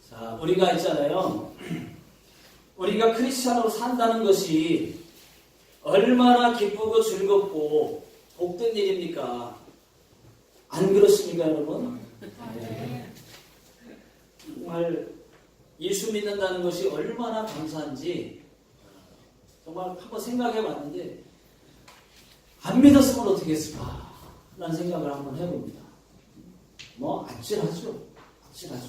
자, 우리가 있잖아요. 우리가 크리스찬으로 산다는 것이 얼마나 기쁘고 즐겁고 복된 일입니까? 안 그렇습니까, 여러분? 네. 정말 예수 믿는다는 것이 얼마나 감사한지 정말 한번 생각해 봤는데 안 믿었으면 어떻게 했을까? 라는 생각을 한번 해봅니다. 뭐 아찔하죠. 아찔하죠.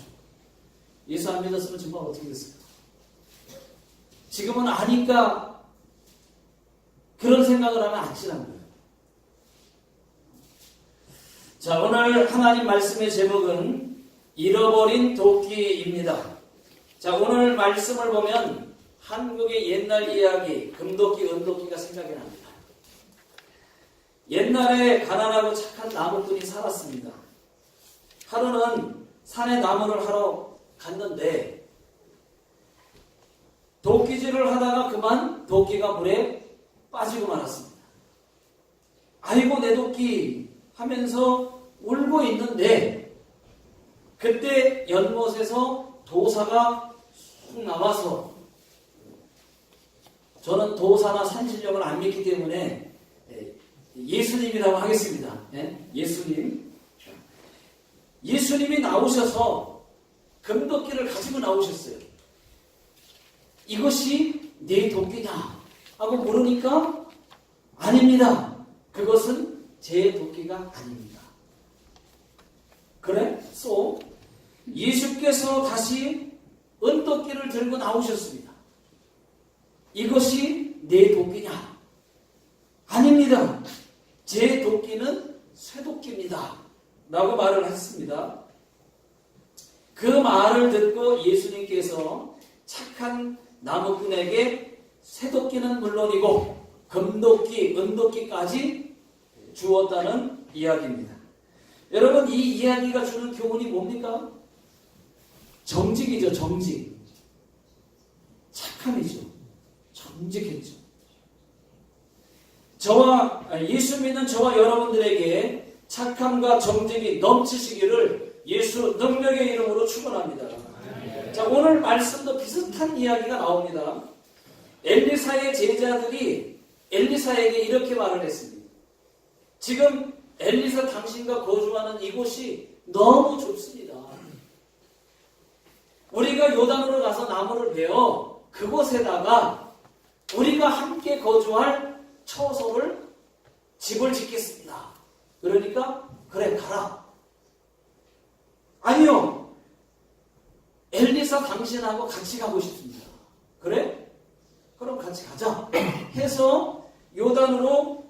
예수 안 믿었으면 정말 어떻게 됐을까? 지금은 아니까 그런 생각을 하면 아찔한 거예요. 자, 오늘 하나님 말씀의 제목은 잃어버린 도끼입니다. 자, 오늘 말씀을 보면 한국의 옛날 이야기, 금도끼, 은도끼가 생각이 납니다. 옛날에 가난하고 착한 나무꾼이 살았습니다. 하루는 산에 나무를 하러 갔는데 도끼질을 하다가 그만 도끼가 물에 빠지고 말았습니다. 아이고 내 도끼 하면서 울고 있는데 그때 연못에서 도사가 쑥 나와서, 저는 도사나 산신령을 안 믿기 때문에 예수님이라고 하겠습니다. 예수님이 나오셔서 금도끼를 가지고 나오셨어요. 이것이 네 도끼냐 하고 물으니까 아닙니다. 그것은 제 도끼가 아닙니다. 그래? 예수께서 다시 은도끼를 들고 나오셨습니다. 이것이 내 도끼냐? 아닙니다. 제 도끼는 쇠도끼입니다. 라고 말을 했습니다. 그 말을 듣고 예수님께서 착한 나무꾼에게 쇠도끼는 물론이고 금도끼, 은도끼까지 주었다는 이야기입니다. 여러분, 이 이야기가 주는 교훈이 뭡니까? 정직이죠, 정직. 착함이죠. 정직했죠. 예수 믿는 저와 여러분들에게 착함과 정직이 넘치시기를 예수 능력의 이름으로 축원합니다. 자, 오늘 말씀도 비슷한 이야기가 나옵니다. 엘리사의 제자들이 엘리사에게 이렇게 말을 했습니다. 지금 엘리사 당신과 거주하는 이곳이 너무 좁습니다. 우리가 요단으로 가서 나무를 베어 그곳에다가 우리가 함께 거주할 처소를, 집을 짓겠습니다. 그러니까 그래 가라. 아니요. 엘리사 당신하고 같이 가고 싶습니다. 그래? 그럼 같이 가자. 해서 요단으로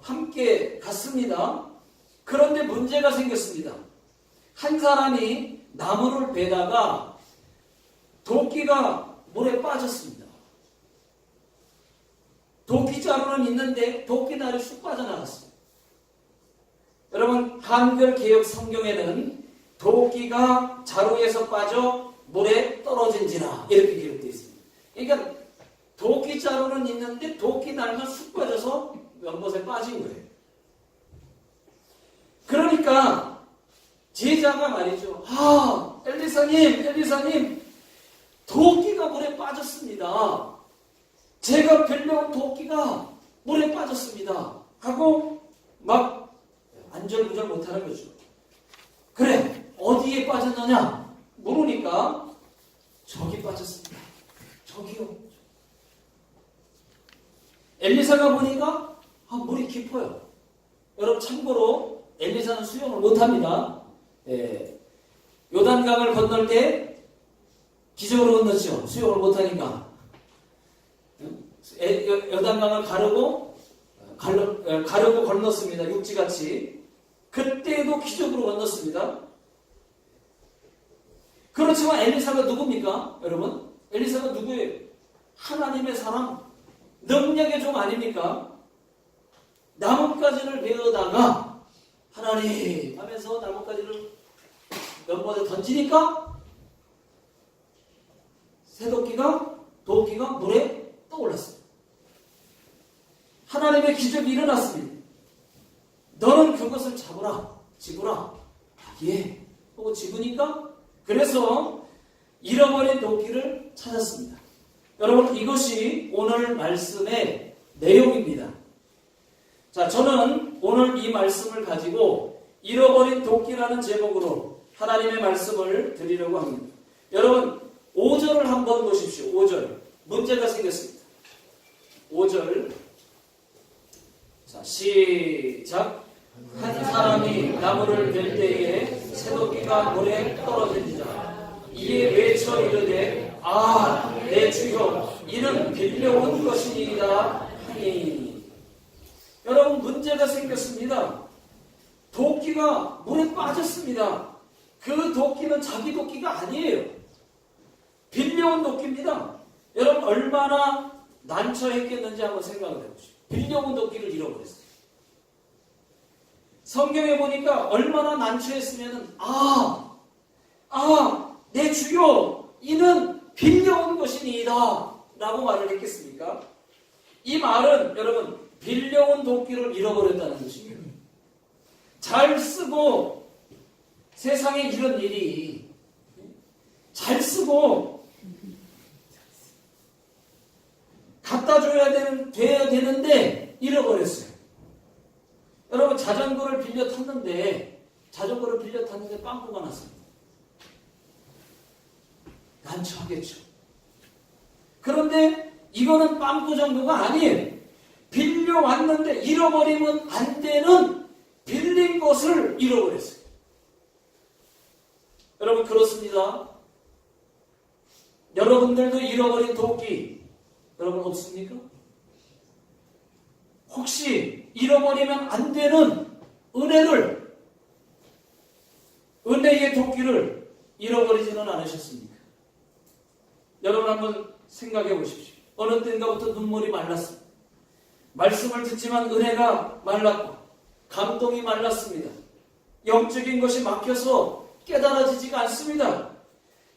함께 갔습니다. 그런데 문제가 생겼습니다. 한 사람이 나무를 베다가 도끼가 물에 빠졌습니다. 도끼자루는 있는데 도끼날이 쑥 빠져나갔어요. 여러분, 한글 개역 성경에는 도끼가 자루에서 빠져 물에 떨어진지라 이렇게 기록되어 있습니다. 그러니까 도끼자루는 있는데 도끼날만 쑥 빠져서 연못에 빠진 거예요. 그러니까 제자가 말이죠. 엘리사님, 도끼가 물에 빠졌습니다. 제가 빌려온 도끼가 물에 빠졌습니다. 하고 막 안절부절 못하는 거죠. 그래, 어디에 빠졌느냐? 물으니까 저기 빠졌습니다. 저기요. 엘리사가 보니까 물이 깊어요. 여러분 참고로 엘리사는 수영을 못합니다. 요단강을 건널 때 기적으로 건넜죠. 수영을 못하니까. 요단강을 가르고 건넜습니다. 육지같이. 그때도 기적으로 건넜습니다. 그렇지만 엘리사가 누굽니까? 여러분, 엘리사가 누구예요? 하나님의 사람, 능력의 종 아닙니까? 나뭇가지를 베어다가 하나님 하면서 나뭇가지를 연못에 던지니까 도끼가 물에 떠올랐습니다. 하나님의 기적이 일어났습니다. 너는 그것을 지구라. 예. 하고 집으니까 그래서 잃어버린 도끼를 찾았습니다. 여러분, 이것이 오늘 말씀의 내용입니다. 자, 저는 오늘 이 말씀을 가지고 잃어버린 도끼라는 제목으로 하나님의 말씀을 드리려고 합니다. 여러분, 5절을 한번 보십시오. 5절. 문제가 생겼습니다. 5절. 자, 시작. 한 사람이 나무를 벨 때에 새도끼가 물에 떨어지자 이에 외쳐 이르되 아, 내 주여, 이는 빌려온 것이니이다 하니. 여러분, 문제가 생겼습니다. 도끼가 물에 빠졌습니다. 그 도끼는 자기 도끼가 아니에요. 빌려온 도끼입니다. 여러분, 얼마나 난처했겠는지 한번 생각을 해보시죠. 빌려온 도끼를 잃어버렸어요. 성경에 보니까 얼마나 난처했으면 내 주여, 이는 빌려온 것이니이다 라고 말을 했겠습니까? 이 말은 여러분, 빌려온 도끼를 잃어버렸다는 것입니다. 잘 쓰고 세상에 이런 일이 잘 쓰고 갖다 줘야 돼야 되는데 잃어버렸어요. 여러분, 자전거를 빌려 탔는데 빵꾸가 났습니다. 난처하겠죠. 그런데 이거는 빵꾸 정도가 아니에요. 빌려왔는데 잃어버리면 안 되는 빌린 것을 잃어버렸어요. 여러분, 그렇습니다. 여러분들도 잃어버린 도끼 여러분 없습니까? 혹시 잃어버리면 안 되는 은혜의 도끼를 잃어버리지는 않으셨습니까? 여러분, 한번 생각해 보십시오. 어느 때인가부터 눈물이 말랐습니다. 말씀을 듣지만 은혜가 말랐고 감동이 말랐습니다. 영적인 것이 막혀서 깨달아지지가 않습니다.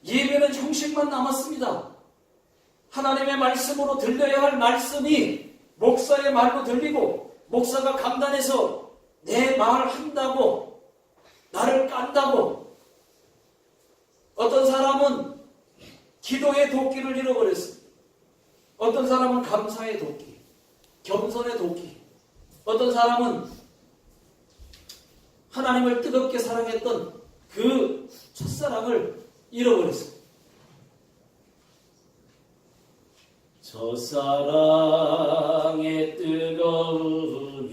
예배는 형식만 남았습니다. 하나님의 말씀으로 들려야 할 말씀이 목사의 말로 들리고 목사가 감단해서 내 말 한다고 나를 깐다고. 어떤 사람은 기도의 도끼를 잃어버렸습니다. 어떤 사람은 감사의 도끼, 겸손의 도끼, 어떤 사람은 하나님을 뜨겁게 사랑했던 그 첫사랑을 잃어버렸습니다. 첫사랑의 뜨거움이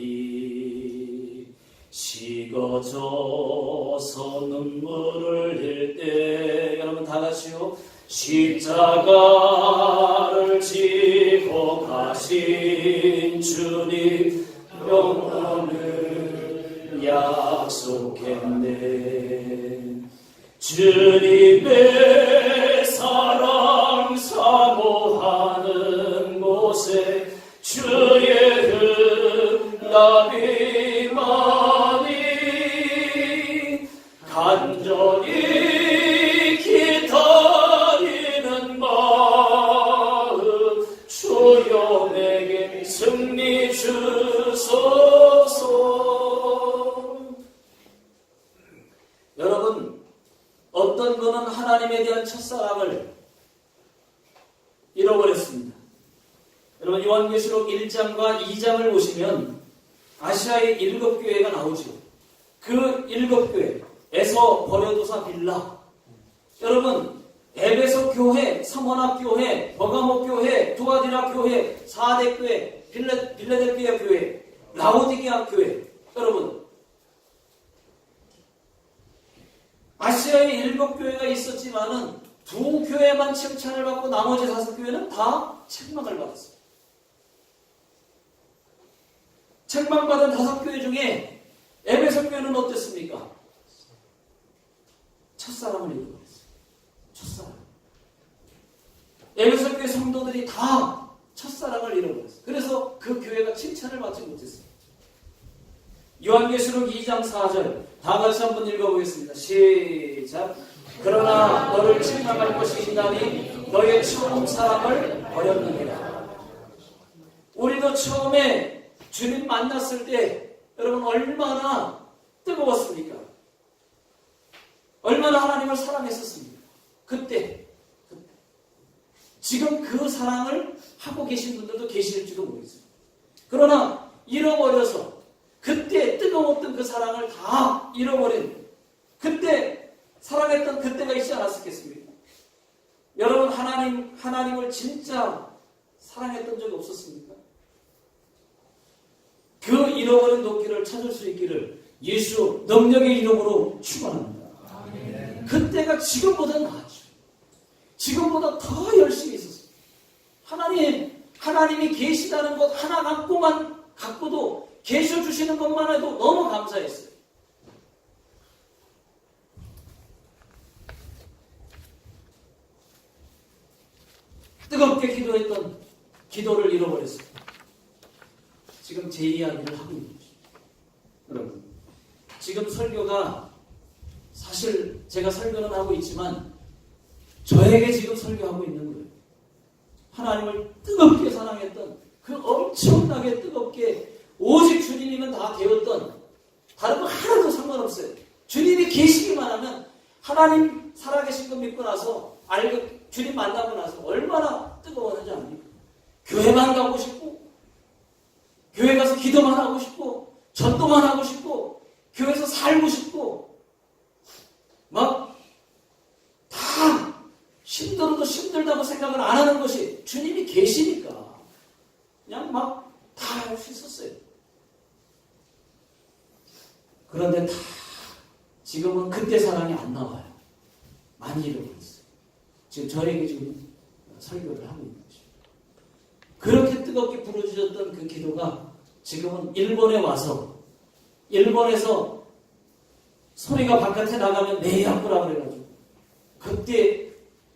식어져서 눈물을 흘릴 때, 여러분 다 같이요. 십자가를 지고 가신 주님 영원을 약속했네. 주님의 사랑 사모하는 곳에 주의 응답이 많이 간절히 기다리는 마음 주여 내게 승리 주소서. 여러분, 어떤 분은 하나님에 대한 첫사랑을 잃어버렸습니다. 여러분, 요한계시록 1장과 2장을 보시면 아시아의 7교회가 나오죠. 그 7교회, 에서 버려두사 빌라. 여러분, 에베소 교회, 서머나 교회, 버가모 교회, 두아디라 교회, 사대 교회, 빌라델피아 교회, 라오디게아 교회. 여러분, 아시아에 7교회가 있었지만은 2교회만 칭찬을 받고 나머지 5교회는 다 책망을 받았어요. 책망받은 5교회 중에 에베소 교회는 어땠습니까? 첫사랑을 잃어버렸어요. 첫사랑. 에베소 교회 성도들이 다 첫사랑을 잃어버렸어요. 그래서 그 교회가 칭찬을 받지 못했어요. 요한계시록 2장 4절 다 같이 한번 읽어보겠습니다. 시작. 그러나 너를 책망할 것이 있나니 너의 처음 사랑을 버렸느니라. 우리도 처음에 주님 만났을 때 여러분 얼마나 뜨거웠습니까? 얼마나 하나님을 사랑했었습니까? 그때 지금 그 사랑을 하고 계신 분들도 계실지도 모르겠어요. 그러나 잃어버려서 그때 뜨거웠던 그 사랑을 다 잃어버린 그때 사랑했던 그때가 있지 않았겠습니까? 여러분 하나님을 진짜 사랑했던 적이 없었습니까? 그 잃어버린 도끼를 찾을 수 있기를 예수 능력의 이름으로 축원합니다. 그때가 지금보다 나았죠. 지금보다 더 열심히 있었어요. 하나님이 계시다는 것 하나 갖고도 계셔 주시는 것만 해도 너무 감사했어요. 뜨겁게 기도했던 기도를 잃어버렸어요. 지금 제 이야기를 하고 있는 거죠. 여러분, 지금 설교가 사실 제가 설교는 하고 있지만 저에게 지금 설교하고 있는 거예요. 하나님을 뜨겁게 사랑했던 그 엄청나게 뜨겁게 오직 주님이면 다 되었던 다른 거 하나도 상관없어요. 주님이 계시기만 하면 하나님 살아계신 거 믿고 나서 주님 만나고 나서 얼마나 뜨거웠는지 압니까? 교회만 가고 싶고 교회 가서 기도만 하고 싶고 전도만 하고 싶고 교회에서 살고 싶고 막 다 힘들어도 힘들다고 생각을 안 하는 것이 주님이 계시니까 그냥 막 다 할 수 있었어요. 그런데 다 지금은 그때 사랑이 안 나와요. 많이 잃어버렸어요. 지금 저에게 지금 설교를 하고 있는 거죠. 그렇게 뜨겁게 부르짖었던 그 기도가 지금은 일본에 와서 일본에서 소리가 바깥에 나가면 내야꾸라 그래가지고 그때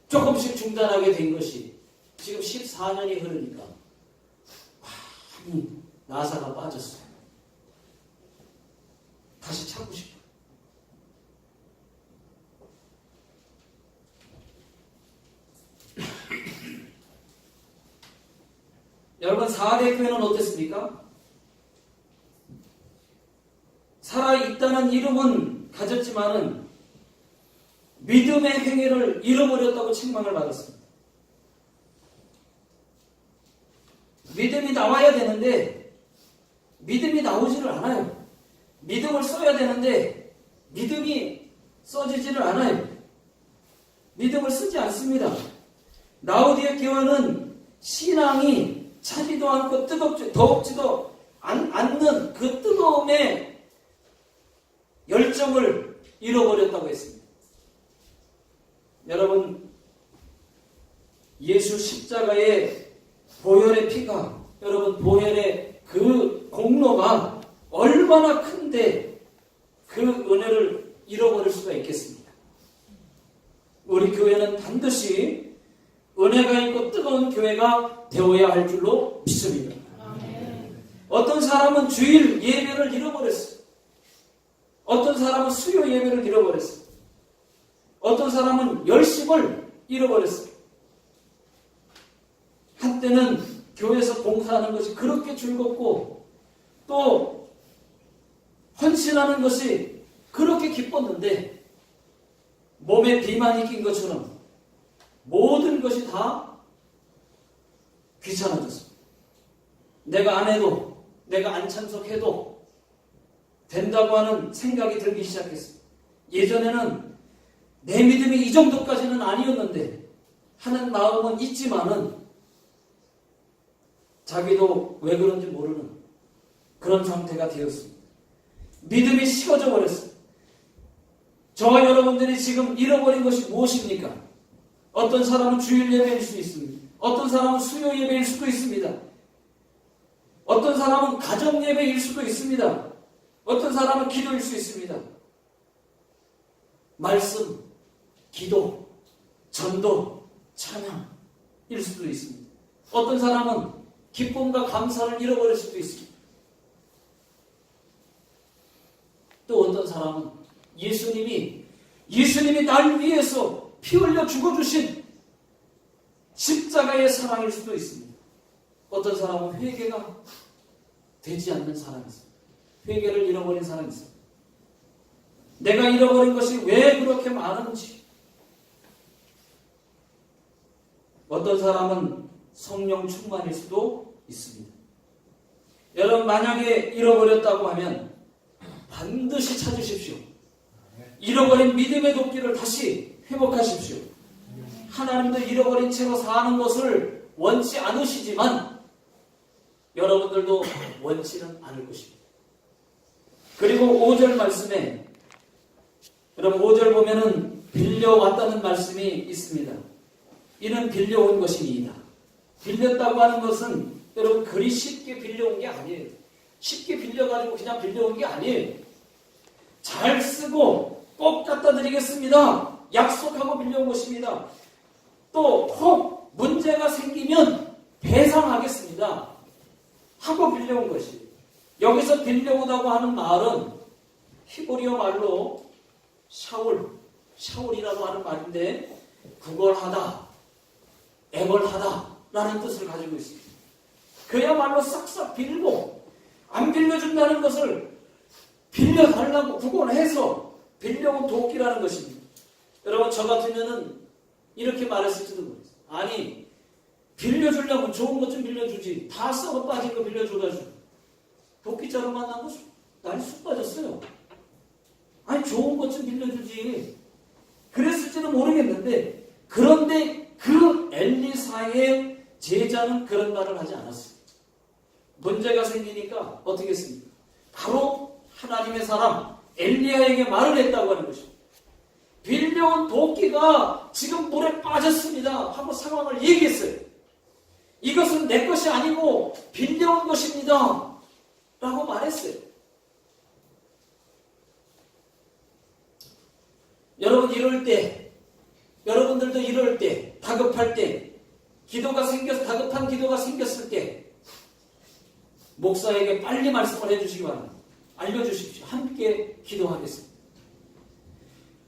조금씩 중단하게 된 것이 지금 14년이 흐르니까 많이 나사가 빠졌어요. 다시 찾고 싶어요. 여러분 4대 교회는 어땠습니까? 살아있다는 이름은 가졌지만은 믿음의 행위를 잃어버렸다고 책망을 받았습니다. 믿음이 나와야 되는데 믿음이 나오지를 않아요. 믿음을 써야 되는데 믿음이 써지지를 않아요. 믿음을 쓰지 않습니다. 라오디에 교회는 신앙이 차지도 않고 더욱지도 않는 그 뜨거움의 열정을 잃어버렸다고 했습니다. 여러분, 예수 십자가의 보혈의 피가, 여러분 보혈의 그 공로가 얼마나 큰데 그 은혜를 잃어버릴 수가 있겠습니까? 우리 교회는 반드시 은혜가 있고 뜨거운 교회가 되어야 할 줄로 믿습니다. 어떤 사람은 주일 예배를 잃어버렸어요. 어떤 사람은 수요 예배를 잃어버렸어요. 어떤 사람은 열심을 잃어버렸어요. 한때는 교회에서 봉사하는 것이 그렇게 즐겁고 또 헌신하는 것이 그렇게 기뻤는데 몸에 비만이 낀 것처럼 모든 것이 다 귀찮아졌습니다. 내가 안 해도 내가 안 참석해도 된다고 하는 생각이 들기 시작했습니다. 예전에는 내 믿음이 이 정도까지는 아니었는데 하는 마음은 있지만은 자기도 왜 그런지 모르는 그런 상태가 되었습니다. 믿음이 식어져 버렸어요. 저와 여러분들이 지금 잃어버린 것이 무엇입니까? 어떤 사람은 주일 예배일 수 있습니다. 어떤 사람은 수요 예배일 수도 있습니다. 어떤 사람은 가정 예배일 수도 있습니다. 어떤 사람은 기도일 수 있습니다. 말씀, 기도, 전도, 찬양일 수도 있습니다. 어떤 사람은 기쁨과 감사를 잃어버릴 수도 있습니다. 또 어떤 사람은 예수님이 날 위해서 피 흘려 죽어주신 십자가의 사랑일 수도 있습니다. 어떤 사람은 회개가 되지 않는 사람이 있습니다. 회개를 잃어버린 사람이 있습니다. 내가 잃어버린 것이 왜 그렇게 많은지 어떤 사람은 성령 충만일 수도 있습니다. 여러분 만약에 잃어버렸다고 하면 반드시 찾으십시오. 잃어버린 믿음의 도끼를 다시 회복하십시오. 하나님도 잃어버린 채로 사는 것을 원치 않으시지만 여러분들도 원치는 않을 것입니다. 그리고 5절 말씀에 여러분 5절 보면은 빌려왔다는 말씀이 있습니다. 이는 빌려온 것이니이다. 빌렸다고 하는 것은 여러분 그리 쉽게 빌려온 게 아니에요. 쉽게 빌려가지고 그냥 빌려온 게 아니에요. 잘 쓰고 꼭 갖다 드리겠습니다. 약속하고 빌려온 것입니다. 또 혹 문제가 생기면 배상하겠습니다. 하고 빌려온 것이. 여기서 빌려오다고 하는 말은 히브리어 말로 샤울이라고 하는 말인데 구걸하다, 애걸하다 라는 뜻을 가지고 있습니다. 그야말로 싹싹 빌고 안 빌려준다는 것을 빌려달라고 구걸해서 빌려온 도끼라는 것입니다. 여러분 저 같으면은 이렇게 말했을지도 모르겠어요. 아니 빌려주려면 좋은 것 좀 빌려주지. 다 썩어 빠진 거 빌려줘가지고 도끼자루 만난 거 날이 쑥 빠졌어요. 아니 좋은 것 좀 빌려주지. 그랬을지도 모르겠는데 그런데 그 엘리사의 제자는 그런 말을 하지 않았어요. 문제가 생기니까 어떻게 했습니까? 바로 하나님의 사람 엘리야에게 말을 했다고 하는 것입니다. 빌려온 도끼가 지금 물에 빠졌습니다 하고 상황을 얘기했어요. 이것은 내 것이 아니고 빌려온 것입니다 라고 말했어요. 여러분 이럴 때, 여러분들도 이럴 때, 다급할 때, 다급한 기도가 생겼을 때 목사에게 빨리 말씀을 해주시기 바랍니다. 알려주십시오. 함께 기도하겠습니다.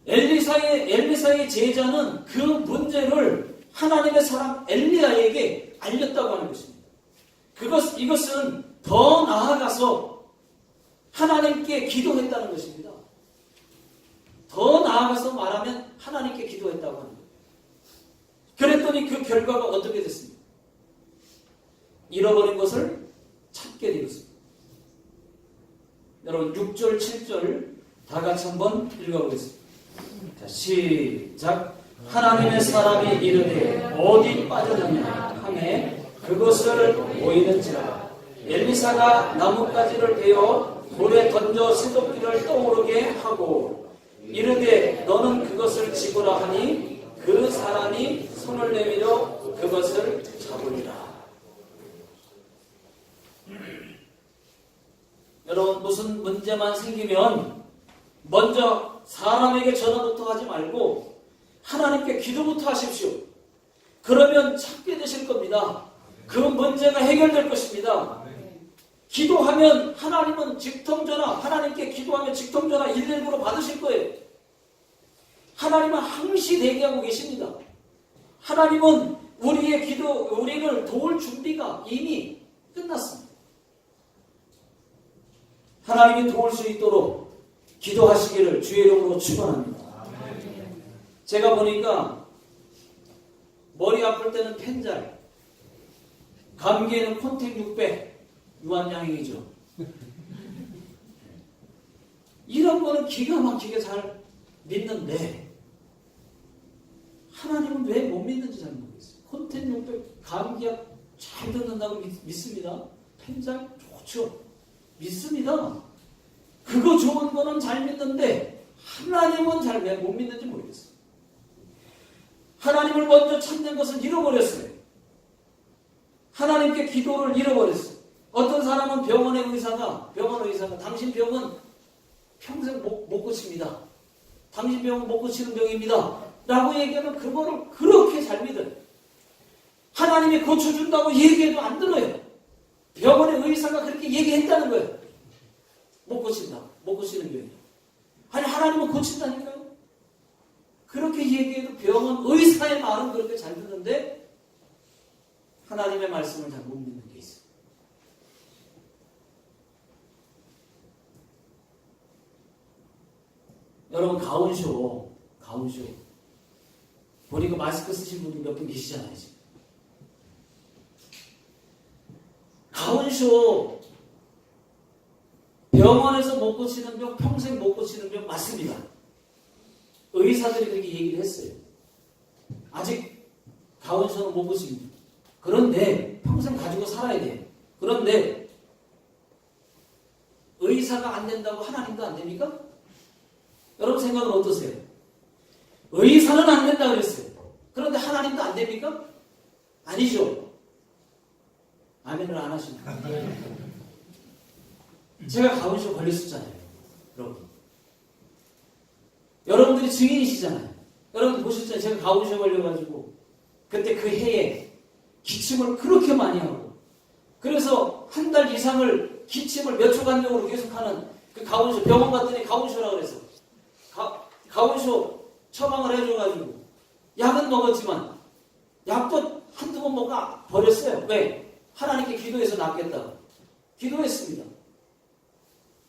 엘리사의 제자는 그 문제를 하나님의 사람 엘리야에게 알렸다고 하는 것입니다. 이것은 더 나아가서 하나님께 기도했다는 것입니다. 더 나아가서 말하면 하나님께 기도했다고 하는 거예요. 그랬더니 그 결과가 어떻게 됐습니까? 잃어버린 것을 찾게 되었습니다. 여러분 6절 7절 다 같이 한번 읽어보겠습니다. 자, 시작. 하나님의 사람이 이르되 어디 빠졌느냐 하매 그것을 보이는지라. 엘리사가 나뭇가지를 베어 물에 던져 새도끼를 떠오르게 하고 이르되 너는 그것을 집으라 하니 그 사람이 손을 내밀어 그것을 잡으리라. 여러분 무슨 문제만 생기면 먼저 사람에게 전화부터 하지 말고 하나님께 기도부터 하십시오. 그러면 찾게 되실 겁니다. 그 문제가 해결될 것입니다. 기도하면 하나님은 직통전화, 하나님께 기도하면 직통전화 119로 받으실 거예요. 하나님은 항시 대기하고 계십니다. 하나님은 우리를 도울 준비가 이미 끝났습니다. 하나님이 도울 수 있도록 기도하시기를 주의 이름으로 축원합니다. 제가 보니까 머리 아플 때는 펜잘, 감기에는 콘택 600, 유한양행이죠. 이런 거는 기가 막히게 잘 믿는데 하나님은 왜 못 믿는지 잘 모르겠어요. 콘택 600, 감기약 잘 듣는다고 믿습니다. 펜잘 좋죠. 믿습니다. 그거 좋은 거는 잘 믿는데 하나님은 잘 왜 못 믿는지 모르겠어요. 하나님을 먼저 찾는 것을 잃어버렸어요. 하나님께 기도를 잃어버렸어요. 어떤 사람은 병원 의사가 당신 병은 평생 못 고칩니다. 당신 병은 못 고치는 병입니다. 라고 얘기하면 그거를 그렇게 잘 믿어요. 하나님이 고쳐준다고 얘기해도 안 들어요. 병원의 의사가 그렇게 얘기했다는 거예요. 못 고친다. 못 고치는 병이야. 아니 하나님은 고친다니까요. 그렇게 얘기해도 병원 의사의 말은 그렇게 잘 듣는데 하나님의 말씀을 잘 못 믿는 게 있어요. 여러분 가온쇼 보니까 마스크 쓰신 분이 몇 분 계시잖아요. 지금. 가온쇼 병원에서 못 고치는 병, 평생 못 고치는 병 맞습니다. 의사들이 그렇게 얘기를 했어요. 아직 가온쇼는 못 고칩니다. 그런데 평생 가지고 살아야 돼요. 그런데 의사가 안 된다고 하나님도 안 됩니까? 여러분 생각은 어떠세요? 의사는 안 된다 그랬어요. 그런데 하나님도 안 됩니까? 아니죠. 아멘을 안 하십니까? 제가 가온쇼 걸렸었잖아요. 여러분. 여러분들이 증인이시잖아요. 여러분 보셨잖아요. 제가 가온쇼 걸려가지고 그때 그 해에 기침을 그렇게 많이 하고 그래서 한 달 이상을 기침을 몇 초간격으로 계속하는 그 가온쇼 병원 갔더니 가온쇼라 그래서 가온쇼 처방을 해줘가지고 약은 먹었지만 약도 한두 번 먹고 버렸어요. 왜? 하나님께 기도해서 낫겠다고 기도했습니다.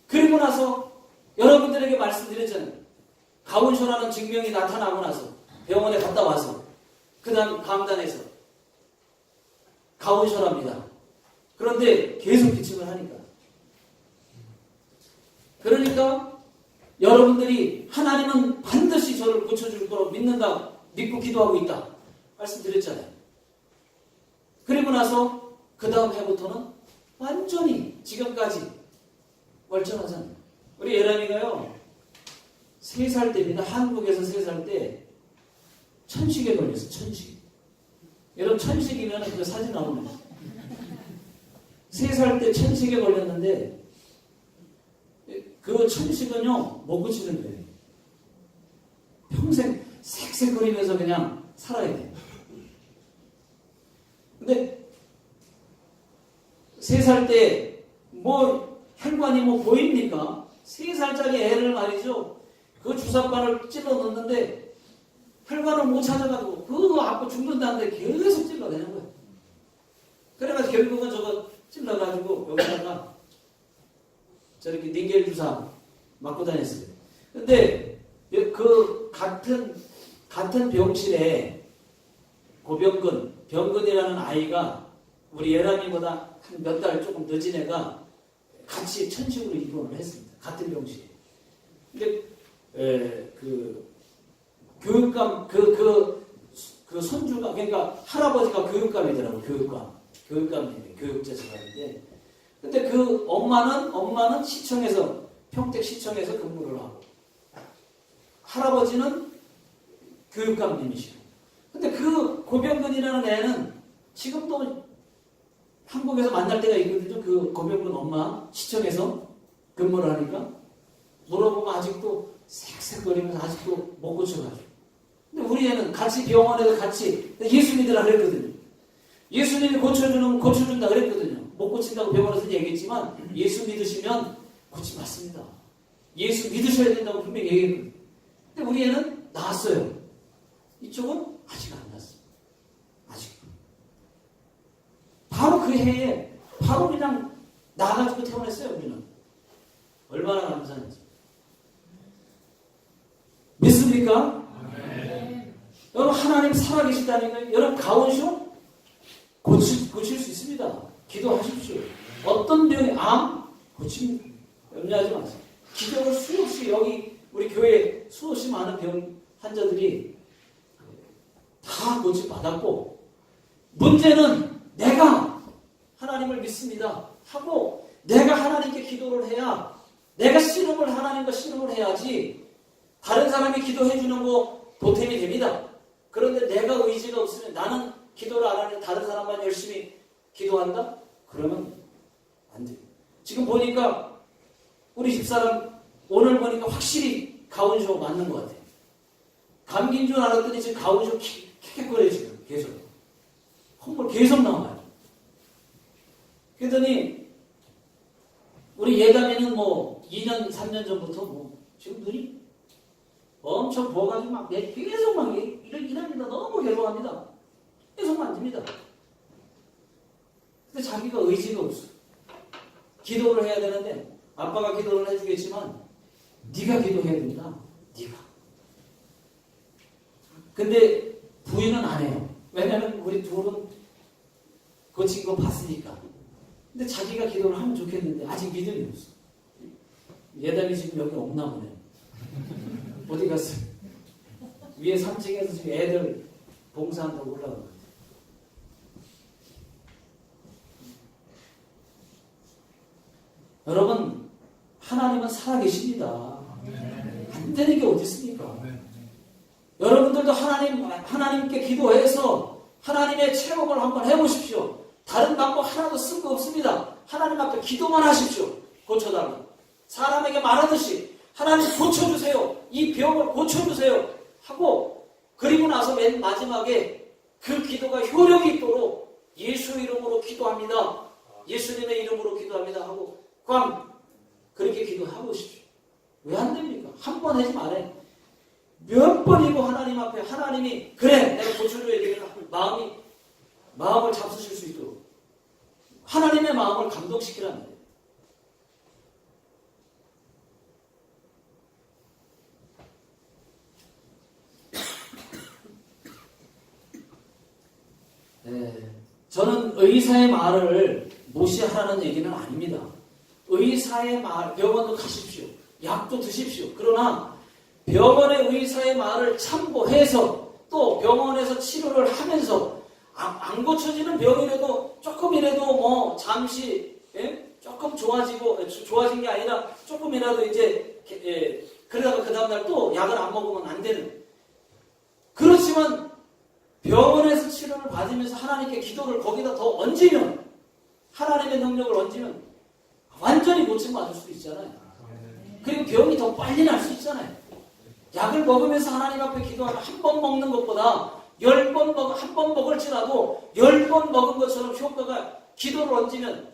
그리고 나서 여러분들에게 말씀드렸잖아요. 가온쇼라는 증명이 나타나고 나서 병원에 갔다 와서 그 다음 강단에서 가온쇼랍니다. 그런데 계속 기침을 하니까 그러니까 여러분들이 하나님은 반드시 저를 고쳐줄 거라고 믿는다 믿고 기도하고 있다 말씀드렸잖아요. 그리고 나서 그 다음 해부터는 완전히 지금까지 멀쩡하잖아요. 우리 예람이가요 3살 때입니다. 한국에서 3살 때 천식에 걸렸어요. 천식. 여러분 천식이면 그 사진 나오네. 3살 때 천식에 걸렸는데 그 천식은요 못 고치는 거예요. 평생 색색거리면서 그냥 살아야 돼요. 근데 3살 때 뭐 혈관이 뭐 보입니까? 3살짜리 애를 말이죠. 그 주사바를 찔러 넣는데 혈관을 못 찾아가지고 그거 아파 죽는다는데 계속 찔러내는 거예요. 그래가지고 결국은 저거 찔러가지고 여기다가 저렇게 닌겔 주사 맞고 다녔어요. 근데 그 같은 병실에 병근이라는 아이가 우리 예람이보다 한 몇 달 조금 늦은 애가 같이 천식으로 입원을 했습니다. 같은 병실에. 근데 그 교육감 그 손주가 그러니까 할아버지가 교육감이더라고. 교육감이에요. 교육제사관인데 근데 그 엄마는 시청에서 평택시청에서 근무를 하고 할아버지는 교육감님이시고 근데 그 고병근이라는 애는 지금도 한국에서 만날 때가 있거든요. 그 고병근 엄마 시청에서 근무를 하니까 물어보면 아직도 색색거리면서 아직도 못 고쳐가지고 근데 우리 애는 같이 병원에서 같이 예수 믿으라 그랬거든요. 예수님이 고쳐준다 그랬거든요. 못 고친다고 병원에서 얘기했지만 예수 믿으시면 고치 맞습니다. 예수 믿으셔야 된다고 분명히 얘기했거든요. 근데 우리 애는 나았어요. 이쪽은 아직 안 났어요. 아직. 바로 그 해에 바로 그냥 나가지고 태어났어요. 우리는. 얼마나 감사한지. 믿습니까? 네. 여러분 하나님 살아계시다니까요. 여러분 가온쇼 고칠 수 있습니다. 기도하십시오. 어떤 병이 암 고칩니다. 염려하지 마세요. 기적을 수없이 여기 우리 교회 수없이 많은 병 환자들이 다 고침받았고 문제는 내가 하나님을 믿습니다 하고 내가 하나님께 기도를 해야 내가 하나님과 씨름을 해야지 다른 사람이 기도해 주는 거 보탬이 됩니다. 그런데 내가 의지가 없으면 나는 기도를 안 하는데 다른 사람만 열심히 기도한다? 그러면 안 돼요. 지금 보니까 우리 집사람 오늘 보니까 확실히 가온쇼 맞는 것 같아요. 감기인 줄 알았더니 지금 가온쇼 킥킥거려요. 지금 계속 콧물 계속 나와요. 그랬더니 우리 예담이는 뭐 2년 3년 전부터 뭐 지금 눈이 엄청 부어가지고 막 계속 막 이럽니다. 너무 괴로워합니다. 계속 만집니다. 근데 자기가 의지가 없어. 기도를 해야 되는데 아빠가 기도를 해주겠지만 네가 기도해야 된다. 네가. 근데 부인은 안 해요. 왜냐면 우리 둘은 고친 거 봤으니까. 근데 자기가 기도를 하면 좋겠는데 아직 믿음이 없어. 예담이 지금 여기 없나 보네. 어디 갔어요? 위에 3층에서 지금 애들 봉사한다고 올라가고. 여러분, 하나님은 살아계십니다. 안 되는 게 어디 있습니까? 여러분들도 하나님께 기도해서 하나님의 체험을 한번 해보십시오. 다른 방법 하나도 쓸 거 없습니다. 하나님 앞에 기도만 하십시오. 고쳐달라. 사람에게 말하듯이 하나님 고쳐주세요. 이 병을 고쳐주세요. 하고 그리고 나서 맨 마지막에 그 기도가 효력이 있도록 예수 이름으로 기도합니다. 예수님의 이름으로 기도합니다. 하고 그렇게 기도하고 싶죠. 왜 안 됩니까? 한 번 하지 말아요. 몇 번이고 하나님 앞에 하나님이 그래 내가 고쳐줘야 되겠다 마음을 잡수실 수 있도록 하나님의 마음을 감동시키라는 거예요. 저는 의사의 말을 무시하라는 얘기는 아닙니다. 의사의 말, 병원도 가십시오. 약도 드십시오. 그러나 병원의 의사의 말을 참고해서 또 병원에서 치료를 하면서 안 고쳐지는 병이라도 조금이라도 뭐 잠시 조금 좋아진 게 아니라 조금이라도 이제 그러다가 그 다음날 또 약을 안 먹으면 안 되는. 그렇지만 병원에서 치료를 받으면서 하나님께 기도를 거기다 더 얹으면 하나님의 능력을 얹으면 완전히 고침받을 수도 있잖아요. 그리고 병이 더 빨리 날 수 있잖아요. 약을 먹으면서 하나님 앞에 기도하면 한 번 먹는 것보다 10번 한 번 먹을지라도 10번 먹은 것처럼 효과가 기도를 얹으면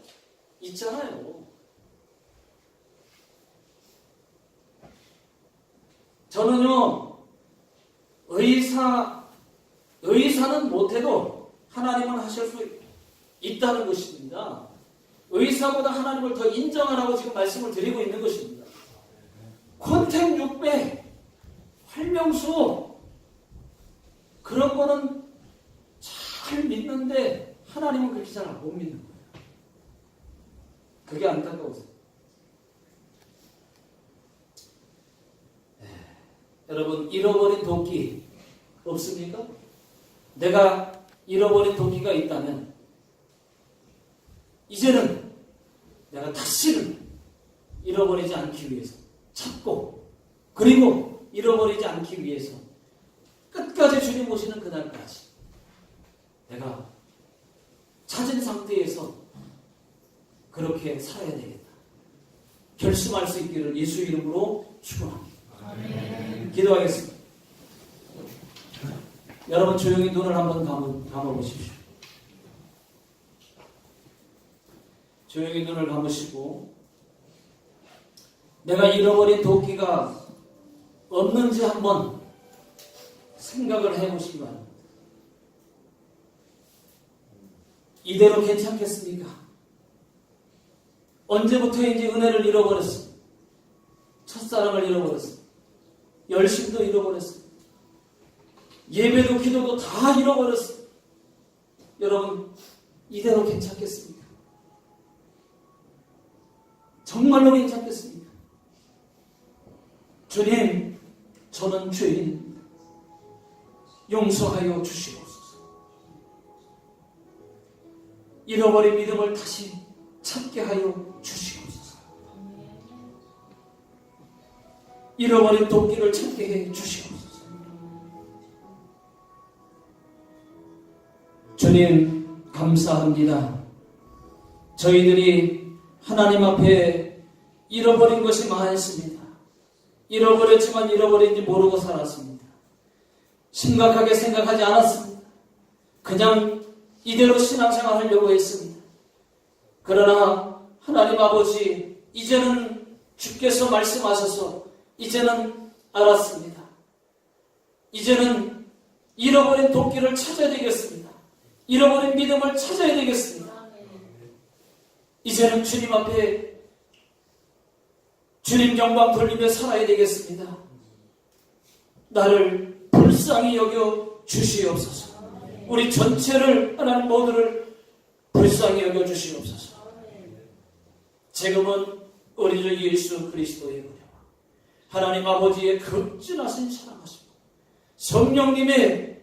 있잖아요. 저는요, 의사는 못해도 하나님은 하실 수 있다는 것입니다. 의사보다 하나님을 더 인정하라고 지금 말씀을 드리고 있는 것입니다. 콘택 600, 활명수 그런 거는 잘 믿는데 하나님은 그렇게 잘 못 믿는 거예요. 그게 안타까워서. 여러분, 잃어버린 도끼 없습니까? 내가 잃어버린 도끼가 있다면 이제는 내가 다시는 잃어버리지 않기 위해서 찾고 그리고 잃어버리지 않기 위해서 끝까지 주님 오시는 그날까지 내가 찾은 상태에서 그렇게 살아야 되겠다. 결심할 수 있기를 예수 이름으로 축원합니다. 기도하겠습니다. 여러분 조용히 눈을 한번 감아보십시오. 조용히 눈을 감으시고 내가 잃어버린 도끼가 없는지 한번 생각을 해보시기 바랍니다. 이대로 괜찮겠습니까? 언제부터인지 은혜를 잃어버렸어. 첫사랑을 잃어버렸어. 열심도 잃어버렸어. 예배도 기도도 다 잃어버렸어. 여러분 이대로 괜찮겠습니까? 정말로 괜찮겠습니까? 주님, 저는 죄인입니다. 용서하여 주시옵소서. 잃어버린 믿음을 다시 찾게 하여 주시옵소서. 잃어버린 도끼를 찾게 해 주시옵소서. 주님, 감사합니다. 저희들이 하나님 앞에 잃어버린 것이 많습니다. 잃어버렸지만 잃어버린지 모르고 살았습니다. 심각하게 생각하지 않았습니다. 그냥 이대로 신앙생활 하려고 했습니다. 그러나 하나님 아버지, 이제는 주께서 말씀하셔서 이제는 알았습니다. 이제는 잃어버린 도끼를 찾아야 되겠습니다. 잃어버린 믿음을 찾아야 되겠습니다. 이제는 주님 앞에 주님 영광 돌리며 살아야 되겠습니다. 나를 불쌍히 여겨 주시옵소서. 우리 전체를 하나님 모두를 불쌍히 여겨 주시옵소서. 지금은 우리 주 예수 그리스도의 은혜와 하나님 아버지의 극진하신 사랑하심과 성령님의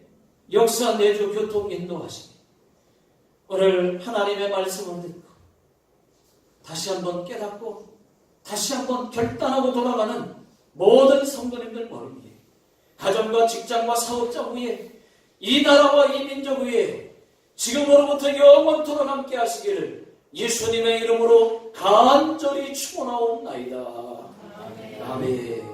역사 내주 교통 인도하심이 오늘 하나님의 말씀을 듣고 다시 한번 깨닫고 다시 한번 결단하고 돌아가는 모든 성도님들 머리 위에, 가정과 직장과 사업자 위에, 이 나라와 이 민족 위에 지금으로부터 영원토록 함께 하시기를 예수님의 이름으로 간절히 축원하옵나이다. 아멘.